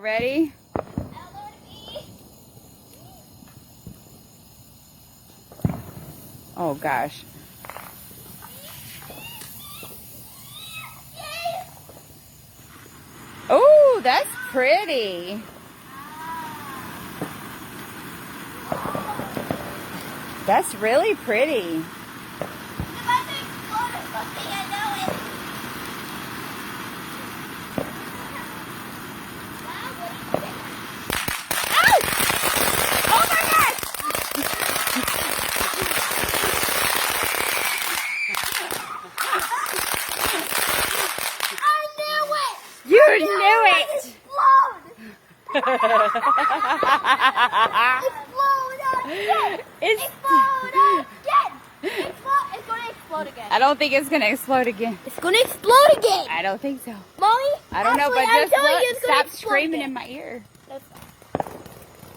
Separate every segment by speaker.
Speaker 1: Ready? Oh gosh. Oh, that's pretty. That's really pretty. You knew it!
Speaker 2: It's gonna explode again.
Speaker 1: I don't think it's gonna explode again.
Speaker 2: It's gonna explode again.
Speaker 1: I don't think so.
Speaker 2: Mommy?
Speaker 1: I don't know, but
Speaker 2: actually, I'm
Speaker 1: just
Speaker 2: telling
Speaker 1: look,
Speaker 2: you, it's gonna
Speaker 1: stop
Speaker 2: explode
Speaker 1: screaming
Speaker 2: again.
Speaker 1: in my ear.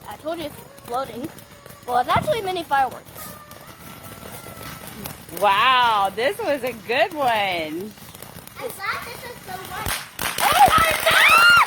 Speaker 2: I told you it's exploding. Well, it's actually mini fireworks.
Speaker 1: Wow, this was a good one.
Speaker 2: I'm glad this is so much. Oh my God!